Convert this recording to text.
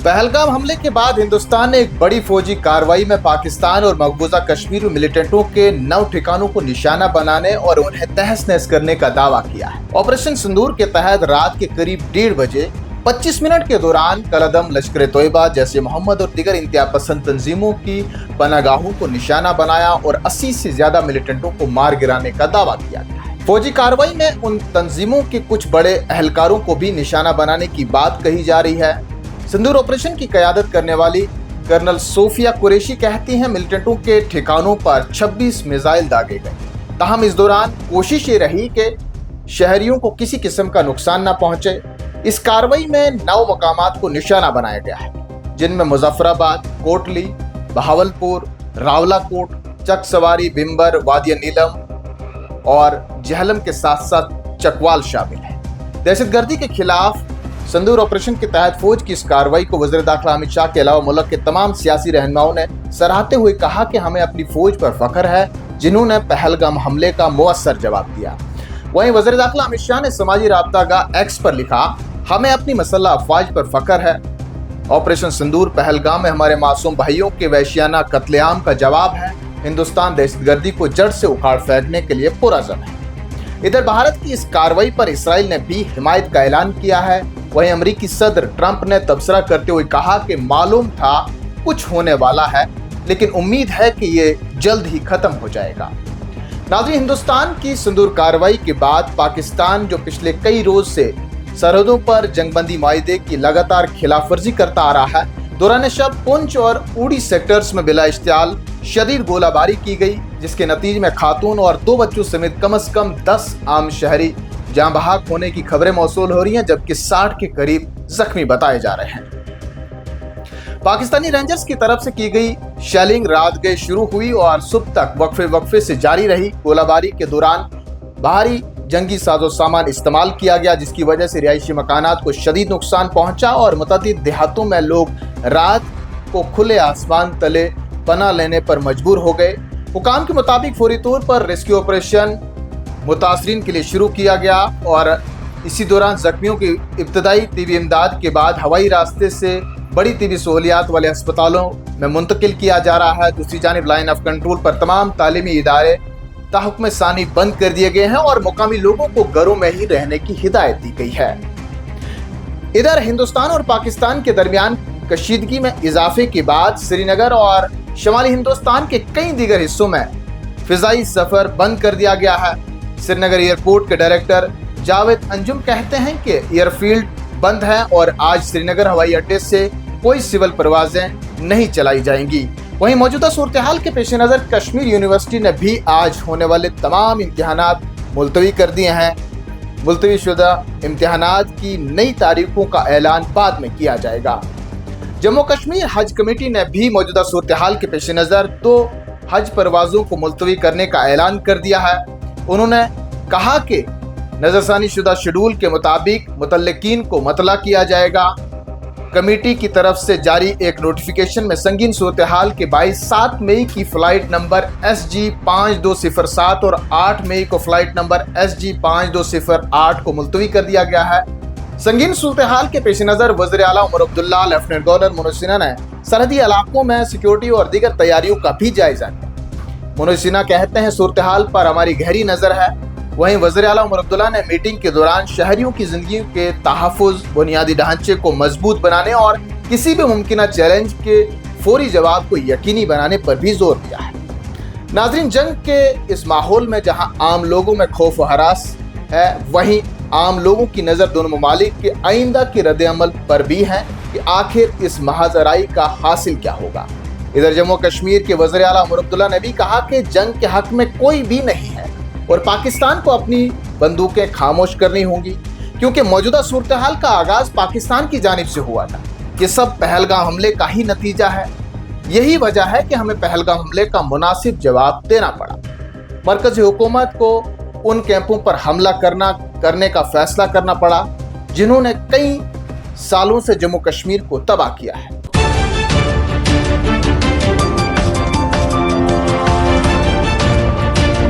पहलगाम हमले के बाद हिंदुस्तान ने एक बड़ी फौजी कार्रवाई में पाकिस्तान और मकबूजा कश्मीर में मिलिटेंटों के 9 ठिकानों को निशाना बनाने और उन्हें तहस नहस करने का दावा किया है। ऑपरेशन सिंदूर के तहत रात के करीब 1:30 बजे 25 मिनट के दौरान कलअदम, लश्कर ए तोयबा जैसे मोहम्मद और दीगर इंतहा पसंद तंजीमों की पनागाहों को निशाना बनाया और 80 से ज्यादा मिलिटेंटों को मार गिराने का दावा किया गया है। फौजी कार्रवाई में उन तंजीमों के कुछ बड़े अहलकारों को भी निशाना बनाने की बात कही जा रही है। सिंदूर ऑपरेशन की क़यादत करने वाली कर्नल सोफिया कुरैशी कहती हैं, मिलिटेंटों के ठिकानों पर 26 मिसाइल दागे गए। ताहम इस दौरान कोशिश ये रही कि शहरियों को किसी किस्म का नुकसान न पहुंचे। इस कार्रवाई में 9 मकामात को निशाना बनाया गया है, जिनमें मुजफ्फराबाद, कोटली, बहावलपुर, रावलाकोट, चक सवारी, बिम्बर, वादिया नीलम और जहलम के साथ साथ चकवाल शामिल है। दहशतगर्दी के खिलाफ सिंदूर ऑपरेशन के तहत फौज की इस कार्रवाई को वज़ीर दाखिला अमित शाह के अलावा मुल्क के तमाम सियासी रहनुमाओं ने सराहते हुए कहा कि हमें अपनी फौज पर फख्र है, जिन्होंने पहलगाम हमले का मुअस्सर जवाब दिया। वहीं वज़ीर दाखिला अमित शाह ने समाजी राब्तागाह एक्स पर लिखा, हमें अपनी मसल्ह अफवाज पर फख्र है। ऑपरेशन सिंदूर पहलगाम में हमारे मासूम भाइयों के वहशियाना कत्लेआम का जवाब है। हिंदुस्तान दहशतगर्दी को जड़ से उखाड़ फेंकने के लिए पुरअज़म है। इधर भारत की इस कार्रवाई पर इसराइल ने भी हिमायत का ऐलान किया है। वहीं अमेरिकी सदर ट्रंप ने तबसरा करते हुए कहा कि मालूम था कुछ होने वाला है, लेकिन उम्मीद है कि ये जल्द ही खत्म हो जाएगा। नाज़रीन, हिंदुस्तान की सिंदूर कार्रवाई के बाद पाकिस्तान, जो पिछले कई रोज से सरहदों पर जंगबंदी माहिदे की लगातार खिलाफ वर्जी करता आ रहा है, दौरान शब पुंछ और उड़ी सेक्टर्स में बिला इश्तियाल शदीद गोलाबारी की गई, जिसके नतीजे में खातून और 2 बच्चों समेत कम से कम 10 आम शहरी जाँ बहक होने की खबरें मौसूल हो रही हैं, जबकि 60 के करीब जख्मी बताए जा रहे हैं। पाकिस्तानी रेंजर्स की तरफ से की गई शेलिंग रात गए शुरू हुई और सुबह तक वक्फे से जारी रही। गोलाबारी के दौरान भारी जंगी साजो सामान इस्तेमाल किया गया, जिसकी वजह से रिहायशी मकानात को शदीद नुकसान पहुंचा और मुतअद्दिद देहातों में लोग रात को खुले आसमान तले पनाह लेने पर मजबूर हो गए। हुकाम के मुताबिक फौरी तौर पर रेस्क्यू ऑपरेशन मुतासरीन के लिए शुरू किया गया और इसी दौरान जख्मियों की इब्तदाई तिबी इमदाद के बाद हवाई रास्ते से बड़ी तिबी सहूलियात वाले अस्पतालों में मुंतकिल किया जा रहा है। दूसरी जानिब लाइन ऑफ कंट्रोल पर तमाम तालीमी इदारे ताहुक्म सानी बंद कर दिए गए हैं और मुकामी लोगों को घरों में ही रहने की हिदायत दी गई है। इधर हिंदुस्तान और पाकिस्तान के दरमियान कशीदगी में इजाफे के बाद श्रीनगर और शुमाली हिंदुस्तान के कई दीगर हिस्सों में फिजाई सफर बंद कर दिया गया है। श्रीनगर एयरपोर्ट के डायरेक्टर जावेद अंजुम कहते हैं कि एयरफील्ड बंद है और आज श्रीनगर हवाई अड्डे से कोई सिविल परवाजें नहीं चलाई जाएंगी। वहीं मौजूदा सूरत हाल के पेश नज़र कश्मीर यूनिवर्सिटी ने भी आज होने वाले तमाम इम्तिहानात मुलतवी कर दिए हैं। मुलतवी शुदा इम्तिहानात की नई तारीखों का ऐलान बाद में किया जाएगा। जम्मू कश्मीर हज कमेटी ने भी मौजूदा सूरत हाल के पेश नज़र 2 हज परवाज़ों को मुलतवी करने का ऐलान कर दिया है। उन्होंने कहा कि नज़रसानी शुदा शेड्यूल के मुताबिक मुतल्लिकीन को मतला किया जाएगा। कमेटी की तरफ से जारी एक नोटिफिकेशन में संगीन सूरत हाल के 7 मई की फ्लाइट नंबर SG 5207 और 8 मई को फ्लाइट नंबर SG 5208 को मुलतवी कर दिया गया है। संगीन सूरत हाल के पेश नज़र वज़ीर आला उमर अब्दुल्ला, लेफ्टिनेंट गवर्नर मनोज सिन्हा ने सरहदी इलाकों में सिक्योरिटी और दीगर तैयारियों का भी जायजा लिया। मनोज सिन्हा कहते हैं, सूरत हाल पर हमारी गहरी नज़र है। वहीं वज़ीर आला उमर अब्दुल्ला ने मीटिंग के दौरान शहरियों की जिंदगी के तहफ़्फ़ुज़, बुनियादी ढांचे को मजबूत बनाने और किसी भी मुमकिन चैलेंज के फौरी जवाब को यकीनी बनाने पर भी जोर दिया है। नाज़रीन, जंग के इस माहौल में जहां आम लोगों में खौफ व हरास है, वहीं आम लोगों की नज़र दोनों ममालिक के आइंदा के रद्द-ए-अमल पर भी है कि आखिर इस महाजराई का हासिल क्या होगा। इधर जम्मू कश्मीर के वज़ीर आला उमर अब्दुल्ला ने भी कहा कि जंग के हक में कोई भी नहीं है और पाकिस्तान को अपनी बंदूकें खामोश करनी होंगी, क्योंकि मौजूदा सूरत हाल का आगाज पाकिस्तान की जानिब से हुआ था। ये सब पहलगाम हमले का ही नतीजा है। यही वजह है कि हमें पहलगाम हमले का मुनासिब जवाब देना पड़ा। मरकजी हुकूमत को उन कैंपों पर हमला करने का फैसला करना पड़ा जिन्होंने कई सालों से जम्मू कश्मीर को तबाह किया है।